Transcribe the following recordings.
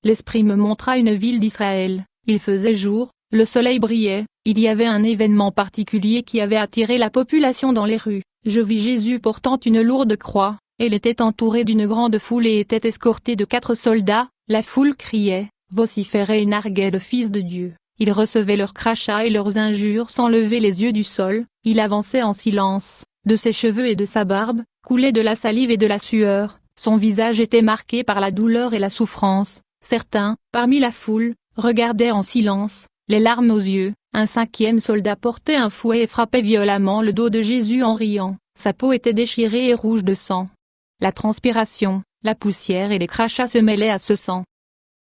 l'Esprit me montra une ville d'Israël, il faisait jour, le soleil brillait, il y avait un événement particulier qui avait attiré la population dans les rues. Je vis Jésus portant une lourde croix, elle était entourée d'une grande foule et était escortée de 4 soldats, la foule criait, vociférait et narguait le Fils de Dieu. Il recevait leurs crachats et leurs injures sans lever les yeux du sol, il avançait en silence, de ses cheveux et de sa barbe, coulait de la salive et de la sueur, son visage était marqué par la douleur et la souffrance. Certains, parmi la foule, regardaient en silence, les larmes aux yeux. Un 5e soldat portait un fouet et frappait violemment le dos de Jésus en riant, sa peau était déchirée et rouge de sang. La transpiration, la poussière et les crachats se mêlaient à ce sang.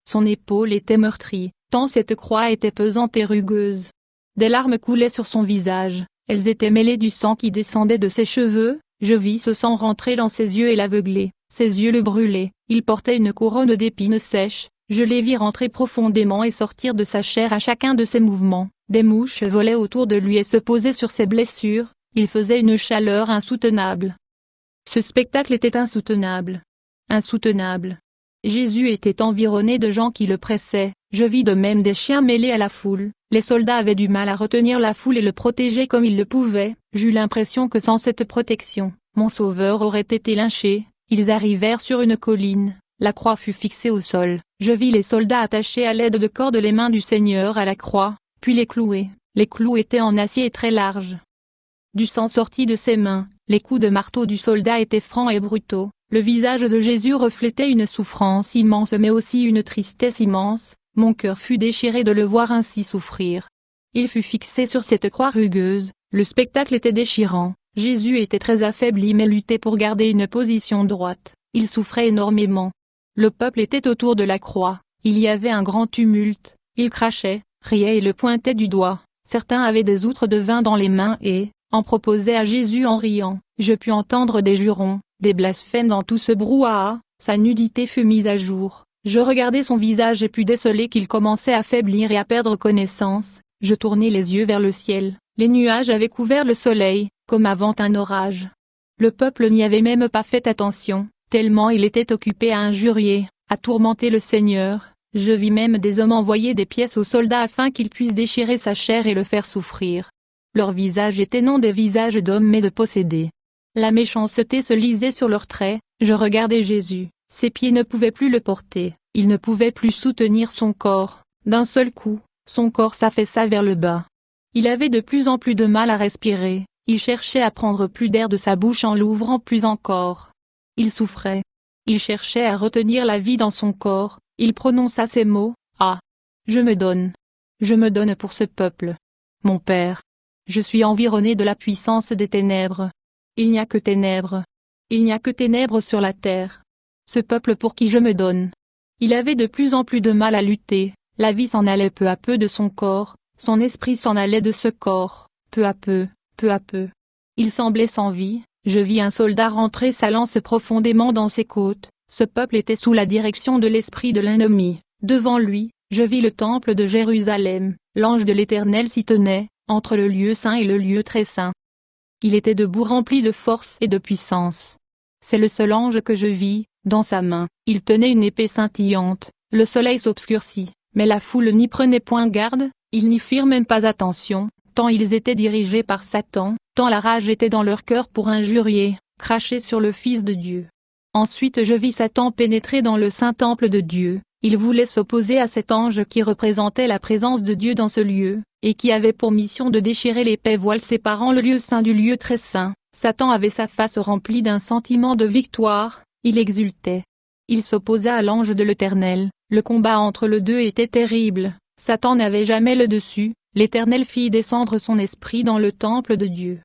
Son épaule était meurtrie, tant cette croix était pesante et rugueuse. Des larmes coulaient sur son visage, elles étaient mêlées du sang qui descendait de ses cheveux. Je vis ce sang rentrer dans ses yeux et l'aveugler, ses yeux le brûlaient, il portait une couronne d'épines sèches, je les vis rentrer profondément et sortir de sa chair à chacun de ses mouvements, des mouches volaient autour de lui et se posaient sur ses blessures, il faisait une chaleur insoutenable. Ce spectacle était insoutenable. Insoutenable. Jésus était environné de gens qui le pressaient, je vis de même des chiens mêlés à la foule, les soldats avaient du mal à retenir la foule et le protéger comme ils le pouvaient, j'eus l'impression que sans cette protection, mon sauveur aurait été lynché. Ils arrivèrent sur une colline, la croix fut fixée au sol, je vis les soldats attacher à l'aide de cordes les mains du Seigneur à la croix, puis les clouer, les clous étaient en acier très large. Du sang sortit de ses mains, les coups de marteau du soldat étaient francs et brutaux, le visage de Jésus reflétait une souffrance immense mais aussi une tristesse immense, mon cœur fut déchiré de le voir ainsi souffrir. Il fut fixé sur cette croix rugueuse, le spectacle était déchirant. Jésus était très affaibli mais luttait pour garder une position droite, il souffrait énormément. Le peuple était autour de la croix, il y avait un grand tumulte, il crachait, riait et le pointait du doigt, certains avaient des outres de vin dans les mains et, en proposaient à Jésus en riant. Je pus entendre des jurons, des blasphèmes dans tout ce brouhaha, sa nudité fut mise à jour, je regardai son visage et pus déceler qu'il commençait à faiblir et à perdre connaissance, je tournai les yeux vers le ciel, les nuages avaient couvert le soleil, comme avant un orage. Le peuple n'y avait même pas fait attention, tellement il était occupé à injurier, à tourmenter le Seigneur. Je vis même des hommes envoyer des pièces aux soldats afin qu'ils puissent déchirer sa chair et le faire souffrir. Leurs visages étaient non des visages d'hommes mais de possédés. La méchanceté se lisait sur leurs traits, je regardais Jésus, ses pieds ne pouvaient plus le porter, il ne pouvait plus soutenir son corps, d'un seul coup, son corps s'affaissa vers le bas. Il avait de plus en plus de mal à respirer. Il cherchait à prendre plus d'air de sa bouche en l'ouvrant plus encore. Il souffrait. Il cherchait à retenir la vie dans son corps, il prononça ces mots, « Ah! Je me donne. Je me donne pour ce peuple. Mon Père. Je suis environné de la puissance des ténèbres. Il n'y a que ténèbres. Il n'y a que ténèbres sur la terre. Ce peuple pour qui je me donne. » Il avait de plus en plus de mal à lutter, la vie s'en allait peu à peu de son corps, son esprit s'en allait de ce corps, peu à peu. Peu à peu. Il semblait sans vie, je vis un soldat rentrer sa lance profondément dans ses côtes, ce peuple était sous la direction de l'esprit de l'ennemi, devant lui, je vis le temple de Jérusalem, l'ange de l'Éternel s'y tenait, entre le lieu saint et le lieu très saint. Il était debout rempli de force et de puissance. C'est le seul ange que je vis, dans sa main, il tenait une épée scintillante, le soleil s'obscurcit, mais la foule n'y prenait point garde, ils n'y firent même pas attention. Tant ils étaient dirigés par Satan, tant la rage était dans leur cœur pour injurier, cracher sur le Fils de Dieu. Ensuite je vis Satan pénétrer dans le saint temple de Dieu, il voulait s'opposer à cet ange qui représentait la présence de Dieu dans ce lieu, et qui avait pour mission de déchirer l'épais voile séparant le lieu saint du lieu très saint. Satan avait sa face remplie d'un sentiment de victoire, il exultait. Il s'opposa à l'ange de l'Éternel, le combat entre les deux était terrible, Satan n'avait jamais le dessus. L'Éternel fit descendre son esprit dans le temple de Dieu.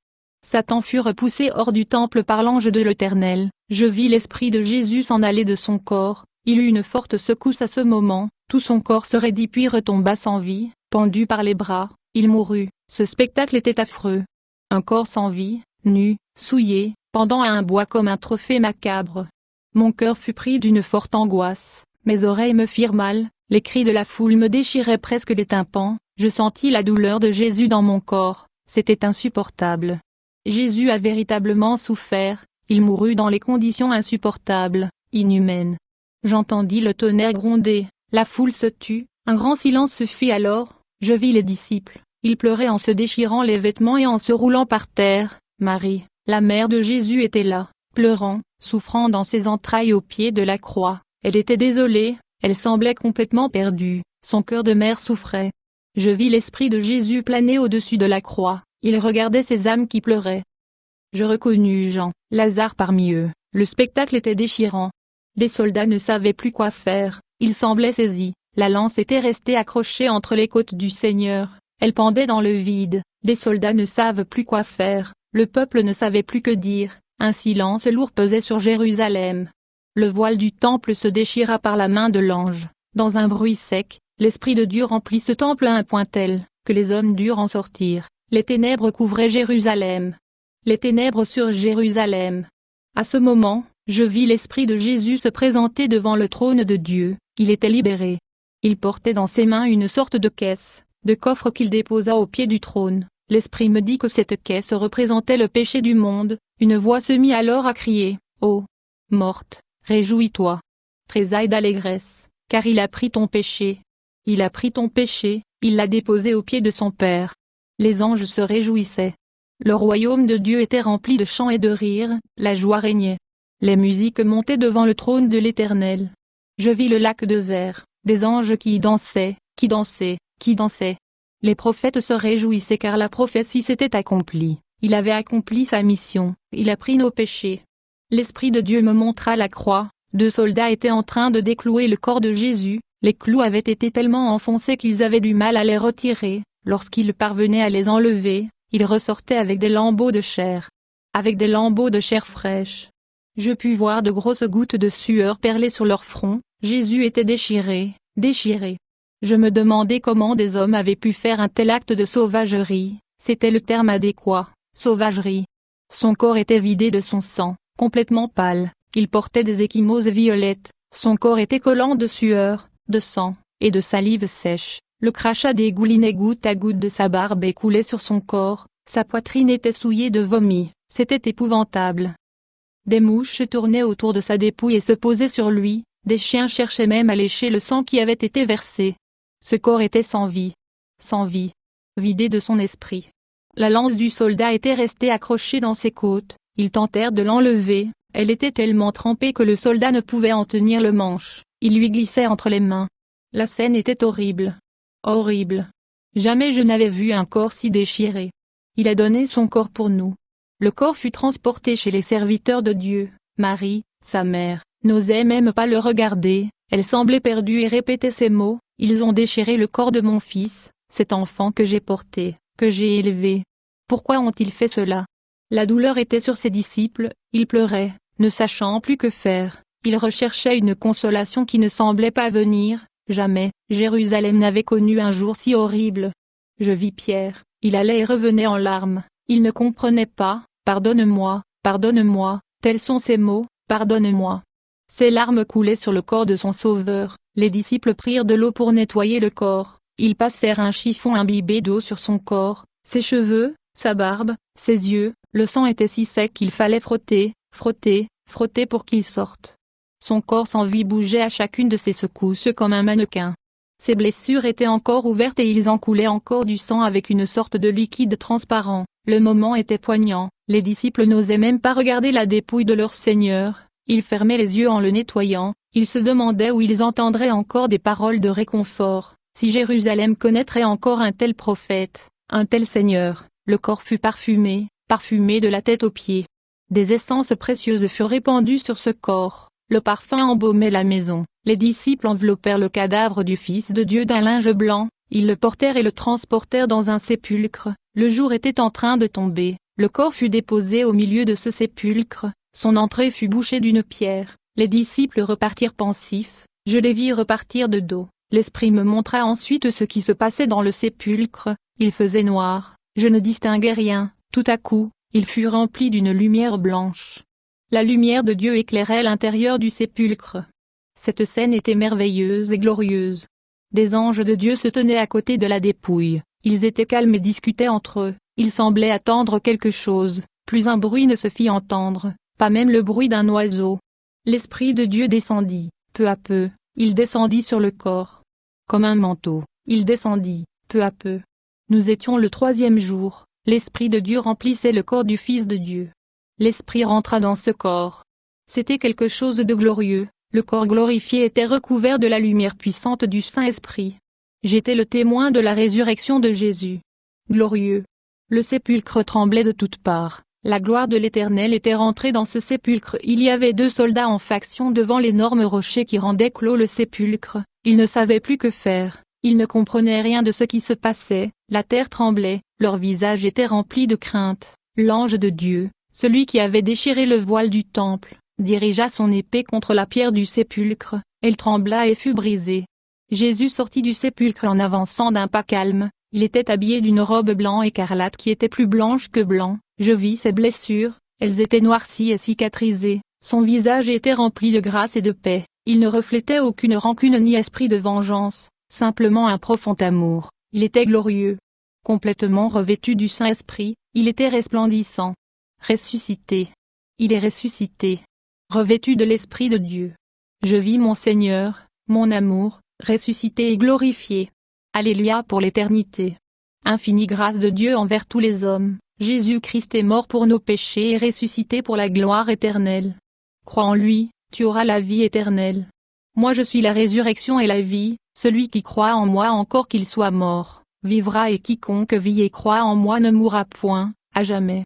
Satan fut repoussé hors du temple par l'ange de l'Éternel, je vis l'esprit de Jésus s'en aller de son corps, il eut une forte secousse à ce moment, tout son corps se raidit puis retomba sans vie, pendu par les bras, il mourut, ce spectacle était affreux. Un corps sans vie, nu, souillé, pendant à un bois comme un trophée macabre. Mon cœur fut pris d'une forte angoisse, mes oreilles me firent mal, les cris de la foule me déchiraient presque les tympans. Je sentis la douleur de Jésus dans mon corps, c'était insupportable. Jésus a véritablement souffert, il mourut dans les conditions insupportables, inhumaines. J'entendis le tonnerre gronder, La foule se tut, un grand silence se fit alors, je vis les disciples, ils pleuraient en se déchirant les vêtements et en se roulant par terre. Marie, la mère de Jésus était là, pleurant, souffrant dans ses entrailles au pied de la croix. Elle était désolée, elle semblait complètement perdue, son cœur de mère souffrait. Je vis l'esprit de Jésus planer au-dessus de la croix, il regardait ces âmes qui pleuraient. Je reconnus Jean, Lazare parmi eux, le spectacle était déchirant. Les soldats ne savaient plus quoi faire, ils semblaient saisis, la lance était restée accrochée entre les côtes du Seigneur, elle pendait dans le vide, les soldats ne savent plus quoi faire, le peuple ne savait plus que dire, un silence lourd pesait sur Jérusalem. Le voile du temple se déchira par la main de l'ange, dans un bruit sec, l'Esprit de Dieu remplit ce temple à un point tel, que les hommes durent en sortir, les ténèbres couvraient Jérusalem. Les ténèbres sur Jérusalem. À ce moment, je vis l'Esprit de Jésus se présenter devant le trône de Dieu, il était libéré. Il portait dans ses mains une sorte de caisse, de coffre qu'il déposa au pied du trône. L'Esprit me dit que cette caisse représentait le péché du monde, une voix se mit alors à crier, « Ô morte, réjouis-toi, tressaille d'allégresse, car il a pris ton péché. Il a pris ton péché, il l'a déposé au pied de son Père. » Les anges se réjouissaient. Le royaume de Dieu était rempli de chants et de rires, la joie régnait. Les musiques montaient devant le trône de l'Éternel. Je vis le lac de verre, des anges qui dansaient, qui dansaient, qui dansaient. Les prophètes se réjouissaient car la prophétie s'était accomplie, il avait accompli sa mission, il a pris nos péchés. L'Esprit de Dieu me montra la croix, 2 soldats étaient en train de déclouer le corps de Jésus, les clous avaient été tellement enfoncés qu'ils avaient du mal à les retirer, lorsqu'ils parvenaient à les enlever, ils ressortaient avec des lambeaux de chair. Avec des lambeaux de chair fraîche. Je pus voir de grosses gouttes de sueur perler sur leur front, Jésus était déchiré, déchiré. Je me demandais comment des hommes avaient pu faire un tel acte de sauvagerie, c'était le terme adéquat, sauvagerie. Son corps était vidé de son sang, complètement pâle, il portait des ecchymoses violettes, son corps était collant de sueur, de sang, et de salive sèche. Le crachat dégoulinait goutte à goutte de sa barbe et coulait sur son corps, sa poitrine était souillée de vomi, c'était épouvantable. Des mouches tournaient autour de sa dépouille et se posaient sur lui, des chiens cherchaient même à lécher le sang qui avait été versé. Ce corps était sans vie, vidé de son esprit. La lance du soldat était restée accrochée dans ses côtes, ils tentèrent de l'enlever, elle était tellement trempée que le soldat ne pouvait en tenir le manche, il lui glissait entre les mains. La scène était horrible. Horrible. Jamais je n'avais vu un corps si déchiré. Il a donné son corps pour nous. Le corps fut transporté chez les serviteurs de Dieu. Marie, sa mère, n'osait même pas le regarder, elle semblait perdue et répétait ces mots, « Ils ont déchiré le corps de mon fils, cet enfant que j'ai porté, que j'ai élevé. Pourquoi ont-ils fait cela ?» La douleur était sur ses disciples, ils pleuraient, ne sachant plus que faire, ils recherchaient une consolation qui ne semblait pas venir. Jamais, Jérusalem n'avait connu un jour si horrible. Je vis Pierre, il allait et revenait en larmes, il ne comprenait pas, « Pardonne-moi, pardonne-moi », tels sont ces mots, « Pardonne-moi ». Ses larmes coulaient sur le corps de son Sauveur, les disciples prirent de l'eau pour nettoyer le corps, ils passèrent un chiffon imbibé d'eau sur son corps, ses cheveux, sa barbe, ses yeux, le sang était si sec qu'il fallait frotter, frotter, frotter pour qu'il sorte. Son corps sans vie bougeait à chacune de ses secousses comme un mannequin. Ses blessures étaient encore ouvertes et ils en coulaient encore du sang avec une sorte de liquide transparent. Le moment était poignant, les disciples n'osaient même pas regarder la dépouille de leur Seigneur, ils fermaient les yeux en le nettoyant, ils se demandaient où ils entendraient encore des paroles de réconfort, si Jérusalem connaîtrait encore un tel prophète, un tel Seigneur. Le corps fut parfumé, parfumé de la tête aux pieds. Des essences précieuses furent répandues sur ce corps. Le parfum embaumait la maison, les disciples enveloppèrent le cadavre du Fils de Dieu d'un linge blanc, ils le portèrent et le transportèrent dans un sépulcre, le jour était en train de tomber, le corps fut déposé au milieu de ce sépulcre, son entrée fut bouchée d'une pierre, les disciples repartirent pensifs, je les vis repartir de dos, l'Esprit me montra ensuite ce qui se passait dans le sépulcre, il faisait noir, je ne distinguais rien, tout à coup, il fut rempli d'une lumière blanche. La lumière de Dieu éclairait l'intérieur du sépulcre. Cette scène était merveilleuse et glorieuse. Des anges de Dieu se tenaient à côté de la dépouille, ils étaient calmes et discutaient entre eux, ils semblaient attendre quelque chose, plus un bruit ne se fit entendre, pas même le bruit d'un oiseau. L'Esprit de Dieu descendit, peu à peu, il descendit sur le corps. Comme un manteau, il descendit, peu à peu. Nous étions le 3e jour, l'Esprit de Dieu remplissait le corps du Fils de Dieu. L'Esprit rentra dans ce corps. C'était quelque chose de glorieux, le corps glorifié était recouvert de la lumière puissante du Saint-Esprit. J'étais le témoin de la résurrection de Jésus. Glorieux. Le sépulcre tremblait de toutes parts. La gloire de l'Éternel était rentrée dans ce sépulcre. Il y avait 2 soldats en faction devant l'énorme rocher qui rendait clos le sépulcre. Ils ne savaient plus que faire. Ils ne comprenaient rien de ce qui se passait. La terre tremblait. Leur visage était rempli de crainte. L'ange de Dieu, celui qui avait déchiré le voile du temple, dirigea son épée contre la pierre du sépulcre. Elle trembla et fut brisée. Jésus sortit du sépulcre en avançant d'un pas calme. Il était habillé d'une robe blanc écarlate qui était plus blanche que blanc. Je vis ses blessures, elles étaient noircies et cicatrisées. Son visage était rempli de grâce et de paix. Il ne reflétait aucune rancune ni esprit de vengeance, simplement un profond amour. Il était glorieux. Complètement revêtu du Saint-Esprit, il était resplendissant. Ressuscité. Il est ressuscité. Revêtu de l'Esprit de Dieu. Je vis mon Seigneur, mon amour, ressuscité et glorifié. Alléluia pour l'éternité. Infinie grâce de Dieu envers tous les hommes. Jésus-Christ est mort pour nos péchés et ressuscité pour la gloire éternelle. Crois en lui, tu auras la vie éternelle. Moi je suis la résurrection et la vie, celui qui croit en moi encore qu'il soit mort, vivra et quiconque vit et croit en moi ne mourra point, à jamais.